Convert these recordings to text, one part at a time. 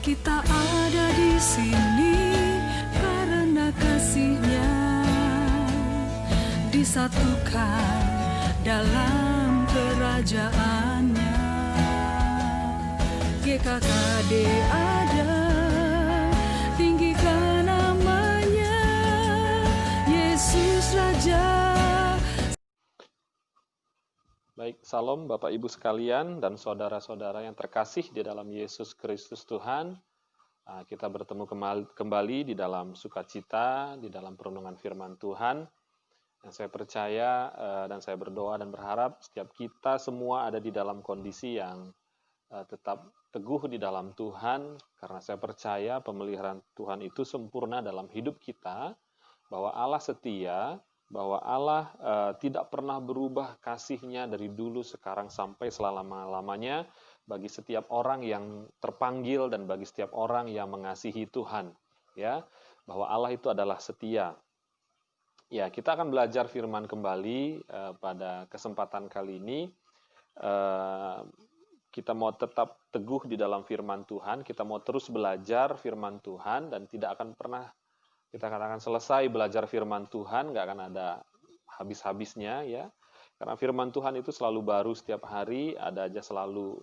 Kita ada di sini karena kasih-Nya disatukan dalam kerajaan-Nya. GKKD ada, tinggikan namanya, Yesus Raja. Baik, salam Bapak Ibu sekalian dan saudara-saudara yang terkasih di dalam Yesus Kristus Tuhan. Kita bertemu kembali di dalam sukacita, di dalam perenungan firman Tuhan. Dan saya percaya dan saya berdoa dan berharap setiap kita semua ada di dalam kondisi yang tetap teguh di dalam Tuhan, karena saya percaya pemeliharaan Tuhan itu sempurna dalam hidup kita, bahwa Allah setia, bahwa Allah tidak pernah berubah kasih-Nya dari dulu, sekarang, sampai selama-lamanya bagi setiap orang yang terpanggil dan bagi setiap orang yang mengasihi Tuhan. Ya, bahwa Allah itu adalah setia. Ya, kita akan belajar firman kembali pada kesempatan kali ini. Kita mau tetap teguh di dalam firman Tuhan, kita mau terus belajar firman Tuhan, dan tidak akan pernah kita akan selesai belajar firman Tuhan, nggak akan ada habis-habisnya, ya. Karena firman Tuhan itu selalu baru setiap hari, ada aja selalu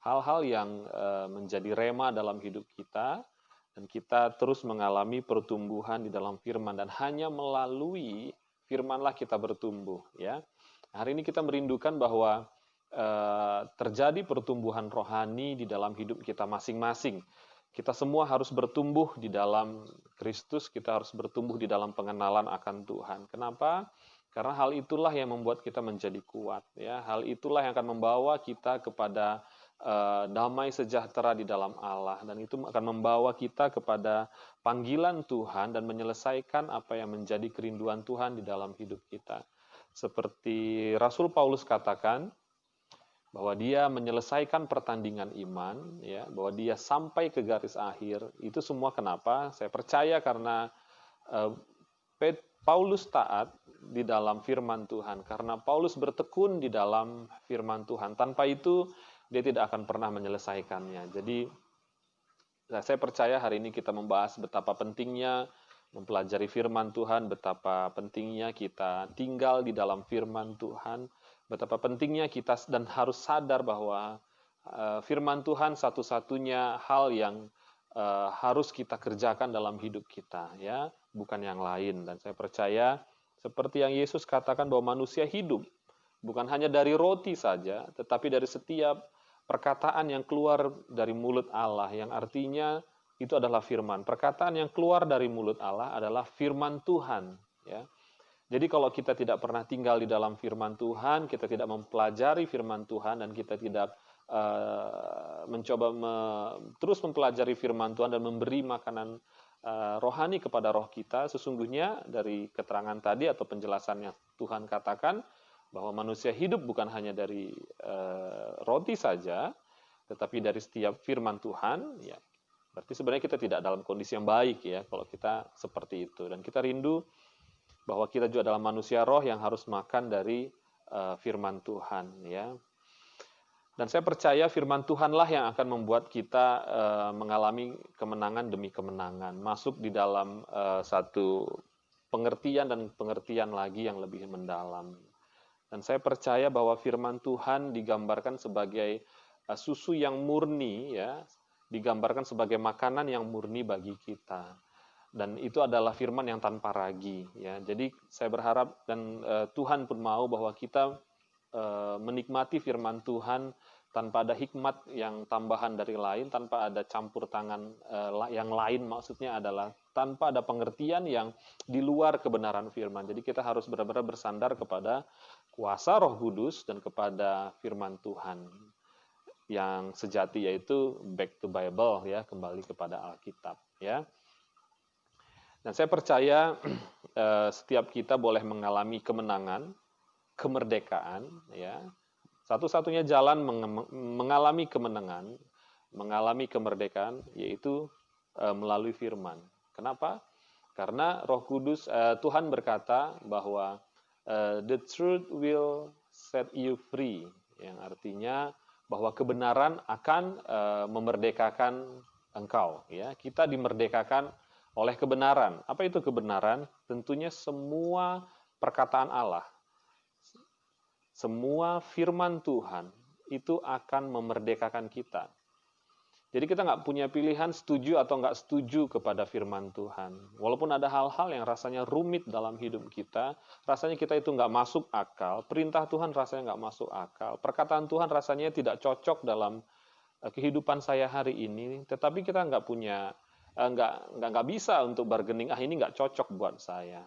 hal-hal yang menjadi rema dalam hidup kita, dan kita terus mengalami pertumbuhan di dalam firman, dan hanya melalui firmanlah kita bertumbuh, ya. Hari ini kita merindukan bahwa terjadi pertumbuhan rohani di dalam hidup kita masing-masing. Kita semua harus bertumbuh di dalam Kristus, kita harus bertumbuh di dalam pengenalan akan Tuhan. Kenapa? Karena hal itulah yang membuat kita menjadi kuat. Ya, hal itulah yang akan membawa kita kepada damai sejahtera di dalam Allah, dan itu akan membawa kita kepada panggilan Tuhan dan menyelesaikan apa yang menjadi kerinduan Tuhan di dalam hidup kita. Seperti Rasul Paulus katakan, bahwa dia menyelesaikan pertandingan iman, ya, bahwa dia sampai ke garis akhir. Itu semua kenapa? Saya percaya karena Paulus taat di dalam firman Tuhan, karena Paulus bertekun di dalam firman Tuhan. Tanpa itu dia tidak akan pernah menyelesaikannya. Jadi saya percaya hari ini kita membahas betapa pentingnya mempelajari firman Tuhan, betapa pentingnya kita tinggal di dalam firman Tuhan, betapa pentingnya kita dan harus sadar bahwa firman Tuhan satu-satunya hal yang harus kita kerjakan dalam hidup kita, ya, bukan yang lain. Dan saya percaya seperti yang Yesus katakan bahwa manusia hidup bukan hanya dari roti saja, tetapi dari setiap perkataan yang keluar dari mulut Allah, yang artinya itu adalah firman. Perkataan yang keluar dari mulut Allah adalah firman Tuhan, ya. Jadi kalau kita tidak pernah tinggal di dalam firman Tuhan, kita tidak mempelajari firman Tuhan, dan kita tidak mencoba terus mempelajari firman Tuhan dan memberi makanan rohani kepada roh kita, sesungguhnya dari keterangan tadi atau penjelasan yang Tuhan katakan, bahwa manusia hidup bukan hanya dari roti saja, tetapi dari setiap firman Tuhan, ya. Berarti sebenarnya kita tidak dalam kondisi yang baik, ya, kalau kita seperti itu. Dan kita rindu bahwa kita juga adalah manusia roh yang harus makan dari firman Tuhan, ya. Dan saya percaya firman Tuhanlah yang akan membuat kita mengalami kemenangan demi kemenangan, masuk di dalam satu pengertian dan pengertian lagi yang lebih mendalam. Dan saya percaya bahwa firman Tuhan digambarkan sebagai susu yang murni, ya, digambarkan sebagai makanan yang murni bagi kita. Dan itu adalah firman yang tanpa ragi, ya. Jadi saya berharap dan Tuhan pun mau bahwa kita menikmati firman Tuhan tanpa ada hikmat yang tambahan dari lain, tanpa ada campur tangan yang lain, maksudnya adalah tanpa ada pengertian yang di luar kebenaran firman. Jadi kita harus benar-benar bersandar kepada kuasa Roh Kudus dan kepada firman Tuhan yang sejati, yaitu back to Bible, ya, kembali kepada Alkitab, ya. Dan saya percaya setiap kita boleh mengalami kemenangan, kemerdekaan, ya. Satu-satunya jalan mengalami kemenangan, mengalami kemerdekaan, yaitu melalui firman. Kenapa? Karena Roh Kudus, Tuhan berkata bahwa the truth will set you free, yang artinya bahwa kebenaran akan memerdekakan engkau, ya. Kita dimerdekakan oleh kebenaran. Apa itu kebenaran? Tentunya semua perkataan Allah, semua firman Tuhan itu akan memerdekakan kita. Jadi kita nggak punya pilihan setuju atau nggak setuju kepada firman Tuhan. Walaupun ada hal-hal yang rasanya rumit dalam hidup kita, rasanya kita itu nggak masuk akal, perintah Tuhan rasanya nggak masuk akal, perkataan Tuhan rasanya tidak cocok dalam kehidupan saya hari ini, tetapi kita nggak punya, nggak bisa untuk bargaining, ini nggak cocok buat saya.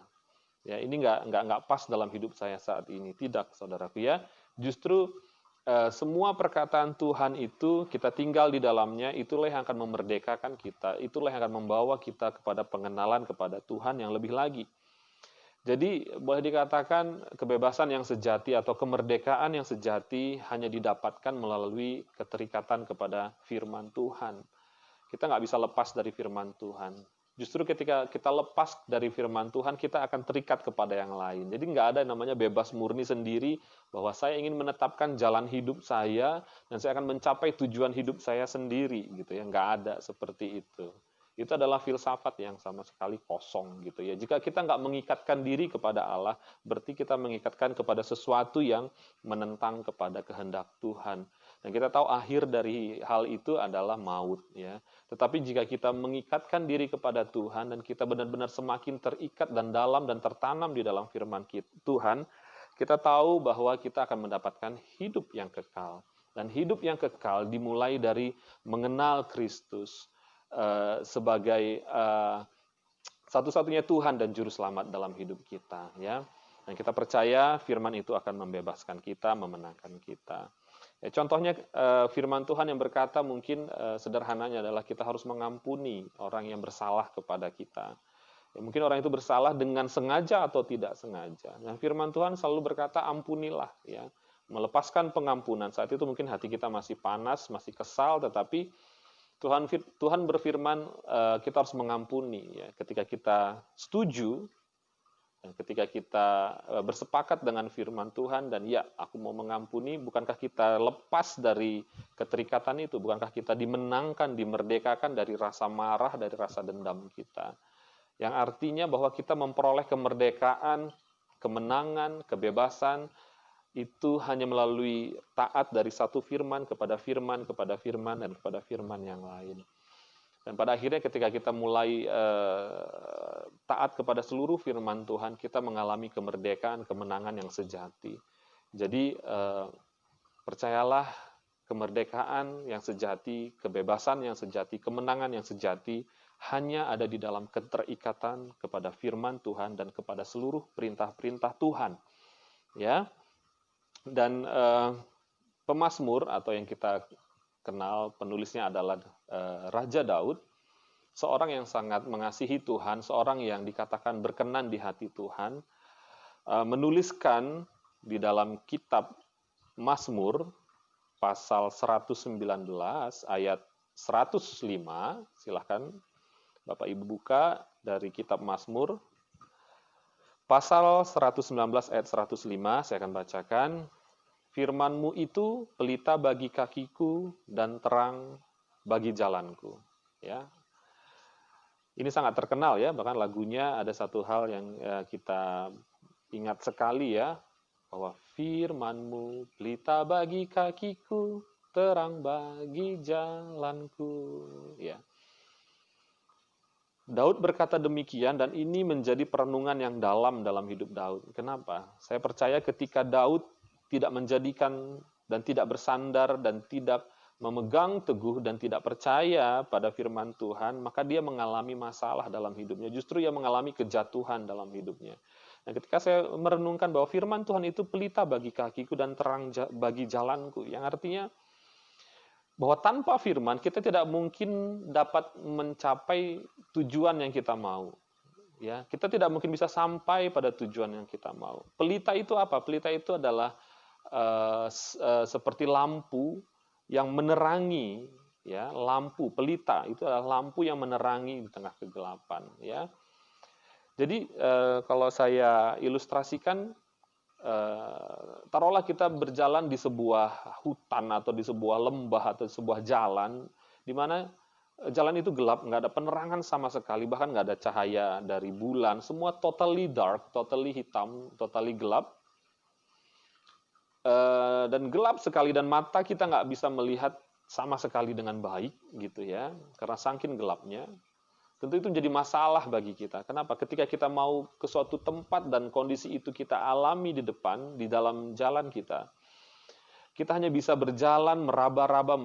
Ya, ini nggak pas dalam hidup saya saat ini. Tidak, saudaraku ya. Justru semua perkataan Tuhan itu kita tinggal di dalamnya, itulah yang akan memerdekakan kita, itulah yang akan membawa kita kepada pengenalan kepada Tuhan yang lebih lagi. Jadi boleh dikatakan kebebasan yang sejati atau kemerdekaan yang sejati hanya didapatkan melalui keterikatan kepada firman Tuhan. Kita nggak bisa lepas dari firman Tuhan. Justru ketika kita lepas dari firman Tuhan, kita akan terikat kepada yang lain. Jadi nggak ada yang namanya bebas murni sendiri, bahwa saya ingin menetapkan jalan hidup saya, dan saya akan mencapai tujuan hidup saya sendiri, gitu ya. Nggak ada seperti itu. Itu adalah filsafat yang sama sekali kosong, gitu ya. Jika kita nggak mengikatkan diri kepada Allah, berarti kita mengikatkan kepada sesuatu yang menentang kepada kehendak Tuhan. Dan kita tahu akhir dari hal itu adalah maut, ya. Tetapi jika kita mengikatkan diri kepada Tuhan dan kita benar-benar semakin terikat dan dalam dan tertanam di dalam firman Tuhan, kita tahu bahwa kita akan mendapatkan hidup yang kekal. Dan hidup yang kekal dimulai dari mengenal Kristus sebagai satu-satunya Tuhan dan juru selamat dalam hidup kita, ya. Dan kita percaya firman itu akan membebaskan kita, memenangkan kita. Ya, contohnya firman Tuhan yang berkata mungkin sederhananya adalah kita harus mengampuni orang yang bersalah kepada kita. Ya, mungkin orang itu bersalah dengan sengaja atau tidak sengaja. Nah, firman Tuhan selalu berkata ampunilah, ya, melepaskan pengampunan. Saat itu mungkin hati kita masih panas, masih kesal, tetapi Tuhan berfirman kita harus mengampuni, ya. Ketika kita setuju, ketika kita bersepakat dengan firman Tuhan dan ya, aku mau mengampuni, bukankah kita lepas dari keterikatan itu? Bukankah kita dimenangkan, dimerdekakan dari rasa marah, dari rasa dendam kita? Yang artinya bahwa kita memperoleh kemerdekaan, kemenangan, kebebasan, itu hanya melalui taat dari satu firman, kepada firman, dan kepada firman yang lain. Dan pada akhirnya ketika kita mulai taat kepada seluruh firman Tuhan, kita mengalami kemerdekaan, kemenangan yang sejati. Jadi percayalah, kemerdekaan yang sejati, kebebasan yang sejati, kemenangan yang sejati hanya ada di dalam keterikatan kepada firman Tuhan dan kepada seluruh perintah-perintah Tuhan. Ya. Dan pemazmur atau yang kita kenal, penulisnya adalah Raja Daud, seorang yang sangat mengasihi Tuhan, seorang yang dikatakan berkenan di hati Tuhan, menuliskan di dalam kitab Mazmur pasal 119 ayat 105, silahkan Bapak Ibu buka dari kitab Mazmur pasal 119 ayat 105, saya akan bacakan. Firman-Mu itu pelita bagi kakiku dan terang bagi jalanku. Ya, ini sangat terkenal ya, bahkan lagunya ada satu hal yang kita ingat sekali ya, bahwa firman-Mu pelita bagi kakiku, terang bagi jalanku. Ya. Daud berkata demikian dan ini menjadi perenungan yang dalam hidup Daud. Kenapa? Saya percaya ketika Daud tidak menjadikan dan tidak bersandar dan tidak memegang teguh dan tidak percaya pada firman Tuhan, maka dia mengalami masalah dalam hidupnya. Justru ia mengalami kejatuhan dalam hidupnya. Nah, ketika saya merenungkan bahwa firman Tuhan itu pelita bagi kakiku dan terang bagi jalanku, yang artinya bahwa tanpa firman kita tidak mungkin dapat mencapai tujuan yang kita mau. Ya, kita tidak mungkin bisa sampai pada tujuan yang kita mau. Pelita itu apa? Pelita itu adalah seperti lampu yang menerangi, ya, lampu pelita itu adalah lampu yang menerangi di tengah kegelapan, ya. Jadi kalau saya ilustrasikan, taruhlah kita berjalan di sebuah hutan atau di sebuah lembah atau di sebuah jalan di mana jalan itu gelap, nggak ada penerangan sama sekali, bahkan nggak ada cahaya dari bulan, semua totally dark, totally hitam, totally gelap. Dan gelap sekali, dan mata kita nggak bisa melihat sama sekali dengan baik gitu ya, karena saking gelapnya. Tentu itu menjadi masalah bagi kita. Kenapa? Ketika kita mau ke suatu tempat dan kondisi itu kita alami di depan, di dalam jalan kita hanya bisa berjalan meraba-raba,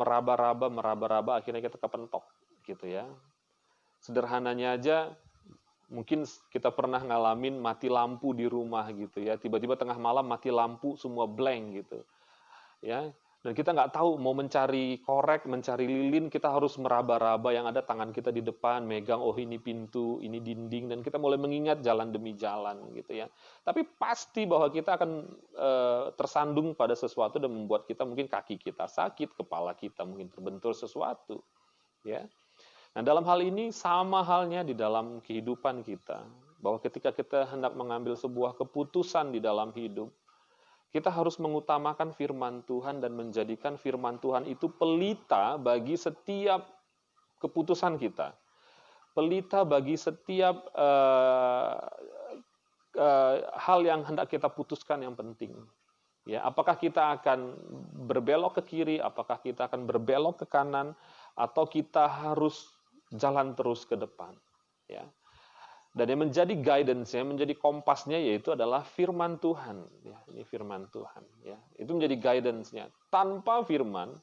akhirnya kita kepentok gitu ya. Sederhananya aja, mungkin kita pernah ngalamin mati lampu di rumah gitu ya, tiba-tiba tengah malam mati lampu, semua blank gitu ya. Dan kita nggak tahu mau mencari korek, mencari lilin, kita harus meraba-raba, yang ada tangan kita di depan, megang, oh ini pintu, ini dinding, dan kita mulai mengingat jalan demi jalan gitu ya. Tapi pasti bahwa kita akan tersandung pada sesuatu dan membuat kita, mungkin kaki kita sakit, kepala kita mungkin terbentur sesuatu ya. Nah, dalam hal ini sama halnya di dalam kehidupan kita, bahwa ketika kita hendak mengambil sebuah keputusan di dalam hidup, kita harus mengutamakan firman Tuhan dan menjadikan firman Tuhan itu pelita bagi setiap keputusan kita. Pelita bagi setiap hal yang hendak kita putuskan yang penting. Ya, apakah kita akan berbelok ke kiri, apakah kita akan berbelok ke kanan, atau kita harus jalan terus ke depan. Ya. Dan yang menjadi guidance-nya, menjadi kompasnya, yaitu adalah firman Tuhan. Ya, ini firman Tuhan. Ya. Itu menjadi guidance-nya. Tanpa firman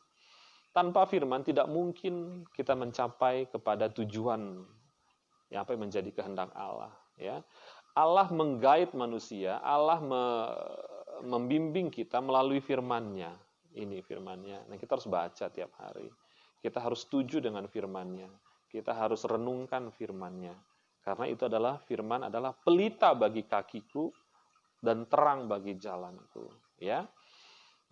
tidak mungkin kita mencapai kepada tujuan ya, apa yang menjadi kehendak Allah. Ya. Allah meng-guide manusia, Allah membimbing kita melalui firman-Nya. Ini firman-Nya. Nah, kita harus baca tiap hari. Kita harus setuju dengan firman-Nya. Kita harus renungkan firman-Nya. Karena itu adalah firman adalah pelita bagi kakiku dan terang bagi jalanku, ya.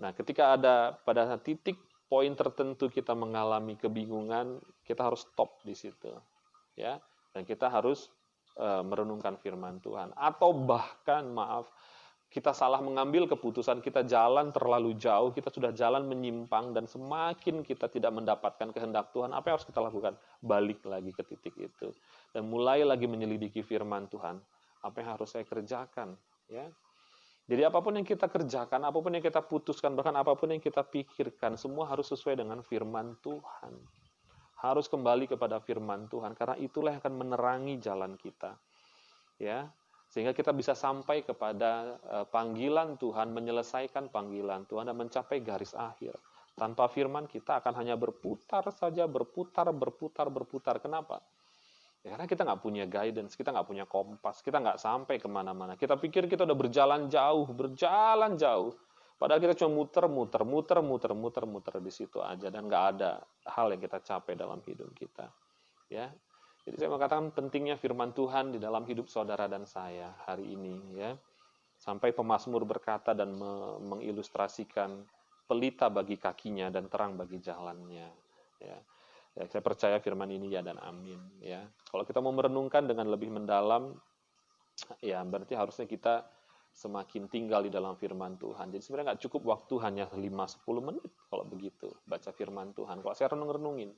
Nah, ketika ada pada titik poin tertentu kita mengalami kebingungan, kita harus stop di situ, ya. Dan kita harus merenungkan firman Tuhan. Atau bahkan kita salah mengambil keputusan, kita jalan terlalu jauh, kita sudah jalan menyimpang, dan semakin kita tidak mendapatkan kehendak Tuhan, apa yang harus kita lakukan? Balik lagi ke titik itu. Dan mulai lagi menyelidiki firman Tuhan. Apa yang harus saya kerjakan? Ya. Jadi apapun yang kita kerjakan, apapun yang kita putuskan, bahkan apapun yang kita pikirkan, semua harus sesuai dengan firman Tuhan. Harus kembali kepada firman Tuhan, karena itulah yang akan menerangi jalan kita. Ya. Sehingga kita bisa sampai kepada panggilan Tuhan, menyelesaikan panggilan Tuhan, dan mencapai garis akhir. Tanpa firman kita akan hanya berputar saja, berputar. Kenapa? Ya, karena kita nggak punya guidance, kita nggak punya kompas, kita nggak sampai kemana-mana. Kita pikir kita udah berjalan jauh. Padahal kita cuma muter di situ aja, dan nggak ada hal yang kita capai dalam hidup kita. Ya. Jadi saya mengatakan pentingnya firman Tuhan di dalam hidup saudara dan saya hari ini, ya. Sampai pemazmur berkata dan mengilustrasikan pelita bagi kakinya dan terang bagi jalannya. Ya. Ya, saya percaya firman ini ya dan amin. Ya. Kalau kita mau merenungkan dengan lebih mendalam, ya berarti harusnya kita semakin tinggal di dalam firman Tuhan. Jadi sebenarnya nggak cukup waktu hanya 5-10 menit kalau begitu baca firman Tuhan. Kalau saya renung-renungin,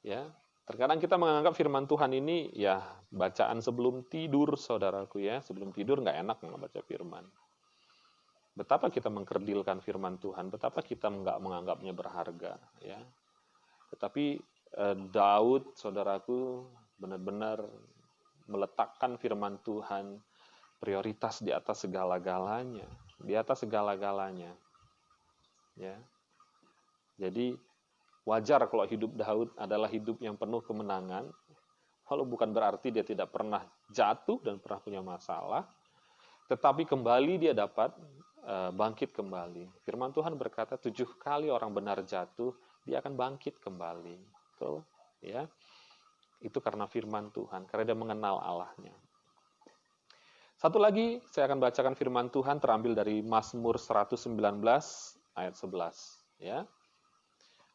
ya. Terkadang kita menganggap firman Tuhan ini ya bacaan sebelum tidur, saudaraku ya. Sebelum tidur nggak enak membaca firman. Betapa kita mengkerdilkan firman Tuhan, betapa kita nggak menganggapnya berharga. Ya. Tetapi Daud, saudaraku, benar-benar meletakkan firman Tuhan prioritas di atas segala-galanya. Di atas segala-galanya. Ya. Jadi wajar kalau hidup Daud adalah hidup yang penuh kemenangan, walau bukan berarti dia tidak pernah jatuh dan pernah punya masalah, tetapi kembali dia dapat bangkit kembali. Firman Tuhan berkata 7 kali orang benar jatuh, dia akan bangkit kembali. Betul? Ya. Itu karena firman Tuhan, karena dia mengenal Allahnya. Satu lagi, saya akan bacakan firman Tuhan terambil dari Mazmur 119 ayat 11. Ya.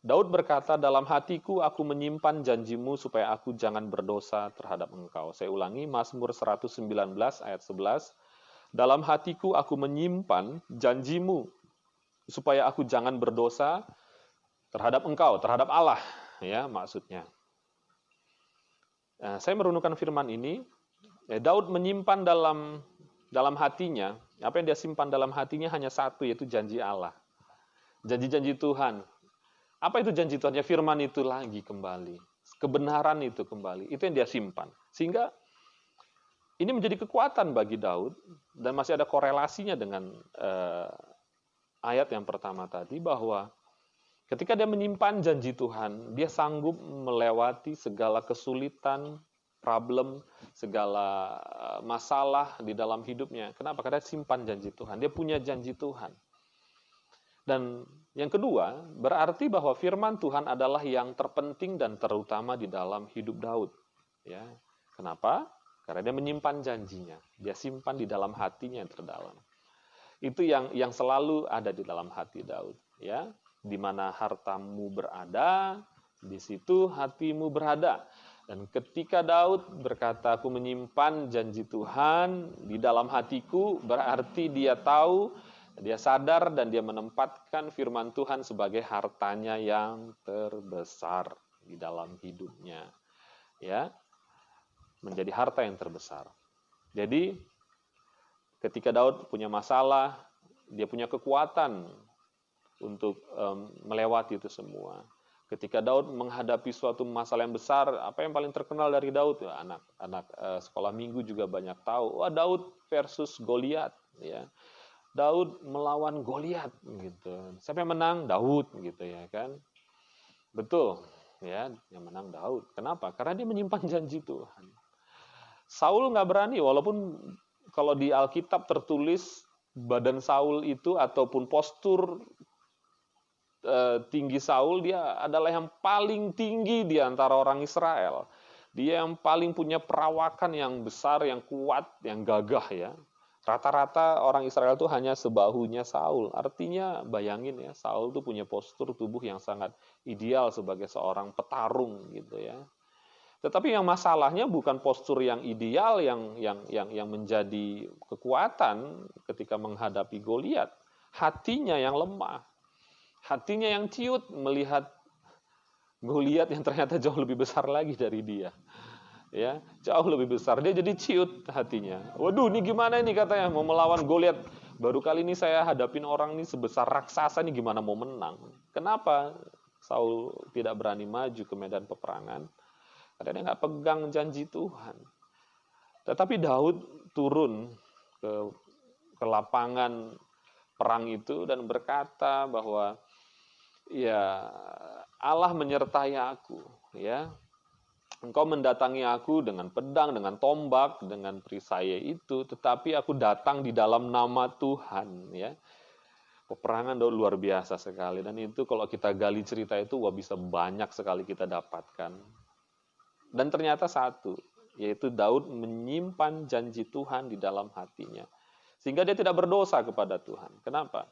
Daud berkata, dalam hatiku aku menyimpan janjimu supaya aku jangan berdosa terhadap engkau. Saya ulangi, Mazmur 119 ayat 11. Dalam hatiku aku menyimpan janjimu supaya aku jangan berdosa terhadap engkau, terhadap Allah. Ya, maksudnya. Nah, saya merenungkan firman ini, Daud menyimpan dalam hatinya, apa yang dia simpan dalam hatinya hanya satu, yaitu janji Allah. Janji-janji Tuhan. Apa itu janji Tuhan? Ya firman itu lagi kembali. Kebenaran itu kembali. Itu yang dia simpan. Sehingga ini menjadi kekuatan bagi Daud, dan masih ada korelasinya dengan ayat yang pertama tadi, bahwa ketika dia menyimpan janji Tuhan, dia sanggup melewati segala kesulitan, problem, segala masalah di dalam hidupnya. Kenapa? Karena dia simpan janji Tuhan. Dia punya janji Tuhan. Dan yang kedua, berarti bahwa firman Tuhan adalah yang terpenting dan terutama di dalam hidup Daud. Ya. Kenapa? Karena dia menyimpan janjinya. Dia simpan di dalam hatinya yang terdalam. Itu yang selalu ada di dalam hati Daud. Ya. Di mana hartamu berada, di situ hatimu berada. Dan ketika Daud berkata, aku menyimpan janji Tuhan di dalam hatiku, berarti dia tahu, dia sadar, dan dia menempatkan firman Tuhan sebagai hartanya yang terbesar di dalam hidupnya. Ya, menjadi harta yang terbesar. Jadi, ketika Daud punya masalah, dia punya kekuatan untuk melewati itu semua. Ketika Daud menghadapi suatu masalah yang besar, apa yang paling terkenal dari Daud? Ya, anak sekolah minggu juga banyak tahu. Wah, Daud versus Goliat, ya. Daud melawan Goliat, gitu. Siapa yang menang? Daud, gitu ya kan. Betul, ya, yang menang Daud. Kenapa? Karena dia menyimpan janji Tuhan. Saul nggak berani, walaupun kalau di Alkitab tertulis badan Saul itu ataupun postur tinggi Saul, dia adalah yang paling tinggi di antara orang Israel. Dia yang paling punya perawakan yang besar, yang kuat, yang gagah ya. Rata-rata orang Israel itu hanya sebahunya Saul. Artinya bayangin ya, Saul itu punya postur tubuh yang sangat ideal sebagai seorang petarung gitu ya. Tetapi yang masalahnya bukan postur yang ideal yang menjadi kekuatan ketika menghadapi Goliat. Hatinya yang lemah. Hatinya yang ciut melihat Goliat yang ternyata jauh lebih besar lagi dari dia. Ya, jauh lebih besar. Dia jadi ciut hatinya. Waduh, ini gimana ini katanya mau melawan Goliat. Baru kali ini saya hadapin orang ini sebesar raksasa, ini gimana mau menang. Kenapa Saul tidak berani maju ke medan peperangan? Karena dia nggak pegang janji Tuhan. Tetapi Daud turun ke lapangan perang itu dan berkata bahwa ya Allah menyertai aku, ya. Engkau mendatangi aku dengan pedang, dengan tombak, dengan perisai itu, tetapi aku datang di dalam nama Tuhan, ya. Peperangan Daud luar biasa sekali, dan itu kalau kita gali cerita itu, wah bisa banyak sekali kita dapatkan. Dan ternyata satu, yaitu Daud menyimpan janji Tuhan di dalam hatinya, sehingga dia tidak berdosa kepada Tuhan. Kenapa?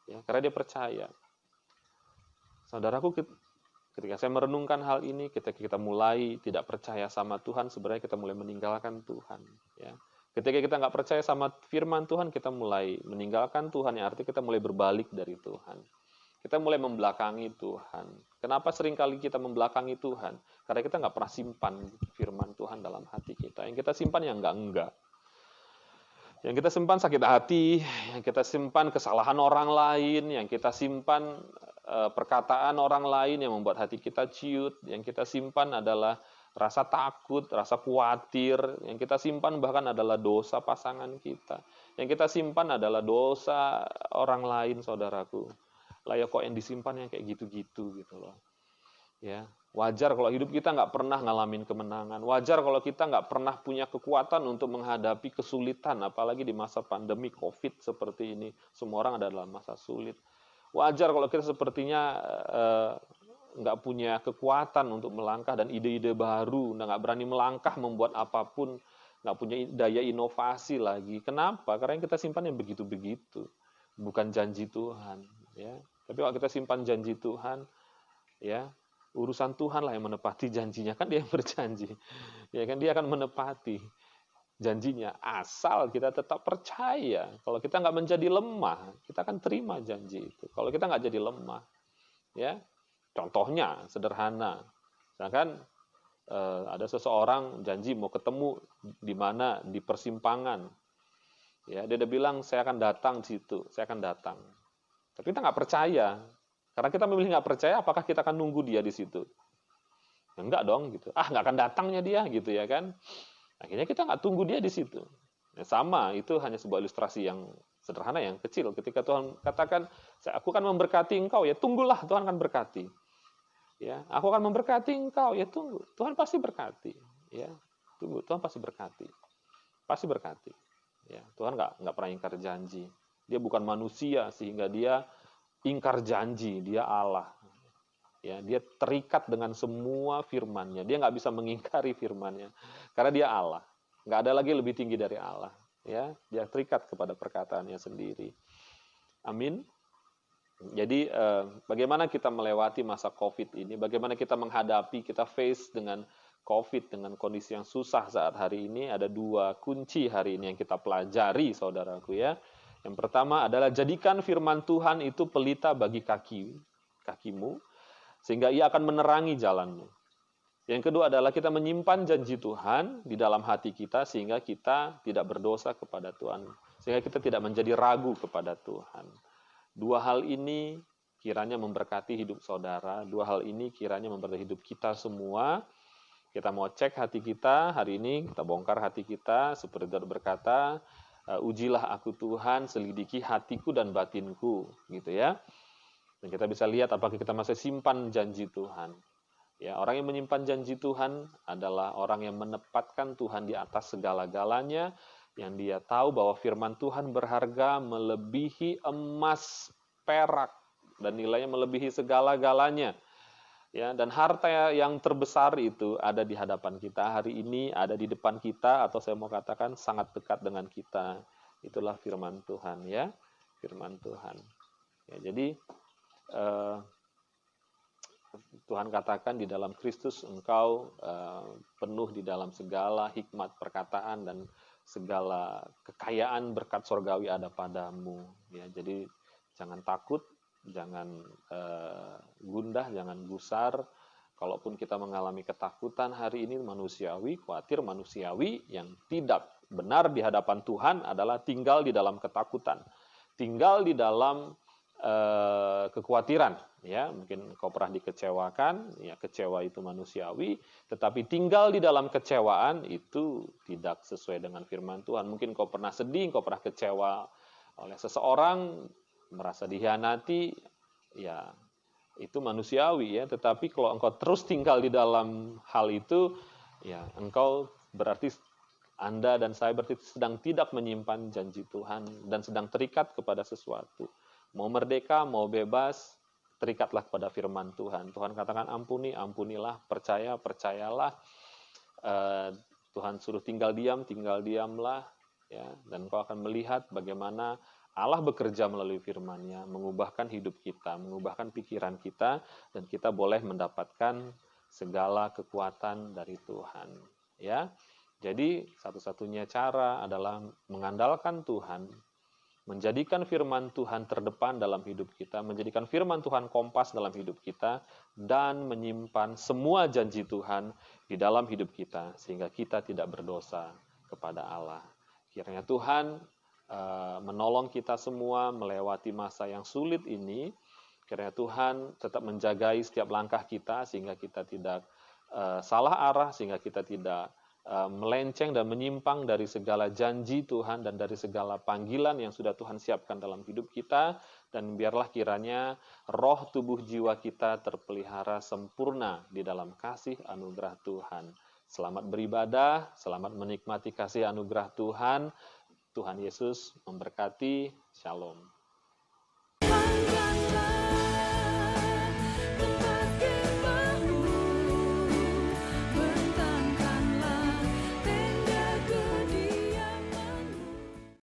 Ya, karena dia percaya. Saudaraku, ketika saya merenungkan hal ini, ketika kita mulai tidak percaya sama Tuhan, sebenarnya kita mulai meninggalkan Tuhan. Ya. Ketika kita nggak percaya sama firman Tuhan, kita mulai meninggalkan Tuhan, yang artinya kita mulai berbalik dari Tuhan. Kita mulai membelakangi Tuhan. Kenapa seringkali kita membelakangi Tuhan? Karena kita nggak pernah simpan firman Tuhan dalam hati kita. Yang kita simpan yang enggak. Yang kita simpan sakit hati, yang kita simpan kesalahan orang lain, yang kita simpan perkataan orang lain yang membuat hati kita ciut, yang kita simpan adalah rasa takut, rasa khawatir, yang kita simpan bahkan adalah dosa pasangan kita, yang kita simpan adalah dosa orang lain, saudaraku. Lah ya kok yang disimpan yang kayak gitu-gitu gitu loh. Ya, wajar kalau hidup kita nggak pernah ngalamin kemenangan. Wajar kalau kita nggak pernah punya kekuatan untuk menghadapi kesulitan, apalagi di masa pandemi COVID seperti ini. Semua orang ada dalam masa sulit. Wajar kalau kita sepertinya nggak punya kekuatan untuk melangkah dan ide-ide baru, nggak berani melangkah membuat apapun, nggak punya daya inovasi lagi. Kenapa? Karena yang kita simpan yang begitu-begitu, bukan janji Tuhan. Ya, tapi kalau kita simpan janji Tuhan, ya urusan Tuhan lah yang menepati janjinya, kan Dia yang berjanji, ya kan Dia akan menepati janjinya, asal kita tetap percaya. Kalau kita nggak menjadi lemah, kita akan terima janji itu. Kalau kita nggak jadi lemah, ya, contohnya sederhana, misalkan ada seseorang janji mau ketemu di mana, di persimpangan. Ya, dia udah bilang saya akan datang di situ, saya akan datang. Tapi kita nggak percaya. Karena kita memilih nggak percaya, apakah kita akan nunggu dia di situ? Ya, enggak dong, gitu. Nggak akan datangnya dia, gitu ya kan? Akhirnya kita nggak tunggu dia di situ. Ya, sama, itu hanya sebuah ilustrasi yang sederhana, yang kecil. Ketika Tuhan katakan, aku akan memberkati engkau, ya tunggulah, Tuhan akan berkati. Ya, aku akan memberkati engkau, ya tunggu, Tuhan pasti berkati. Ya, tunggu, Tuhan pasti berkati. Pasti berkati. Ya, Tuhan nggak pernah ingkar janji. Dia bukan manusia sehingga dia ingkar janji. Dia Allah. Ya, dia terikat dengan semua firman-Nya. Dia nggak bisa mengingkari firman-Nya karena dia Allah. Nggak ada lagi lebih tinggi dari Allah. Ya, dia terikat kepada perkataannya sendiri. Amin. Jadi bagaimana kita melewati masa COVID ini? Bagaimana kita menghadapi, kita face dengan COVID, dengan kondisi yang susah saat hari ini? Ada 2 kunci hari ini yang kita pelajari, saudaraku ya. Yang pertama adalah jadikan firman Tuhan itu pelita bagi kakimu, sehingga ia akan menerangi jalanmu. Yang kedua adalah kita menyimpan janji Tuhan di dalam hati kita, sehingga kita tidak berdosa kepada Tuhan, sehingga kita tidak menjadi ragu kepada Tuhan. 2 hal ini kiranya memberkati hidup saudara, 2 hal ini kiranya memberkati hidup kita semua. Kita mau cek hati kita hari ini, kita bongkar hati kita, seperti Daud berkata, ujilah aku Tuhan, selidiki hatiku dan batinku, gitu ya. Dan kita bisa lihat apakah kita masih simpan janji Tuhan. Ya, orang yang menyimpan janji Tuhan adalah orang yang menempatkan Tuhan di atas segala-galanya, yang dia tahu bahwa firman Tuhan berharga melebihi emas, perak, dan nilainya melebihi segala-galanya. Ya, dan harta yang terbesar itu ada di hadapan kita hari ini, ada di depan kita, atau saya mau katakan sangat dekat dengan kita. Itulah firman Tuhan, ya, firman Tuhan. Ya, jadi Tuhan katakan di dalam Kristus engkau penuh di dalam segala hikmat perkataan dan segala kekayaan berkat sorgawi ada padamu. Ya, jadi jangan takut. Jangan gundah, jangan gusar. Kalaupun kita mengalami ketakutan hari ini manusiawi, khawatir manusiawi, yang tidak benar di hadapan Tuhan adalah tinggal di dalam ketakutan, tinggal di dalam kekhawatiran. Ya, mungkin kau pernah dikecewakan, ya kecewa itu manusiawi, tetapi tinggal di dalam kecewaan itu tidak sesuai dengan firman Tuhan. Mungkin kau pernah sedih, kau pernah kecewa oleh seseorang, merasa dihianati, ya itu manusiawi ya. Tetapi kalau engkau terus tinggal di dalam hal itu, ya engkau berarti Anda dan saya berarti sedang tidak menyimpan janji Tuhan dan sedang terikat kepada sesuatu. Mau merdeka, mau bebas, terikatlah kepada firman Tuhan. Tuhan katakan ampuni, ampunilah, percaya, percayalah. Tuhan suruh tinggal diamlah, ya. Dan kau akan melihat bagaimana Allah bekerja melalui firman-Nya, mengubahkan hidup kita, mengubahkan pikiran kita, dan kita boleh mendapatkan segala kekuatan dari Tuhan. Ya, jadi satu-satunya cara adalah mengandalkan Tuhan, menjadikan firman Tuhan terdepan dalam hidup kita, menjadikan firman Tuhan kompas dalam hidup kita, dan menyimpan semua janji Tuhan di dalam hidup kita, sehingga kita tidak berdosa kepada Allah. Kiranya Tuhan menolong kita semua melewati masa yang sulit ini. Kiranya Tuhan tetap menjagai setiap langkah kita, sehingga kita tidak salah arah, sehingga kita tidak melenceng dan menyimpang dari segala janji Tuhan dan dari segala panggilan yang sudah Tuhan siapkan dalam hidup kita. Dan biarlah kiranya roh, tubuh, jiwa kita terpelihara sempurna di dalam kasih anugerah Tuhan. Selamat beribadah, selamat menikmati kasih anugerah Tuhan. Tuhan Yesus memberkati. Shalom.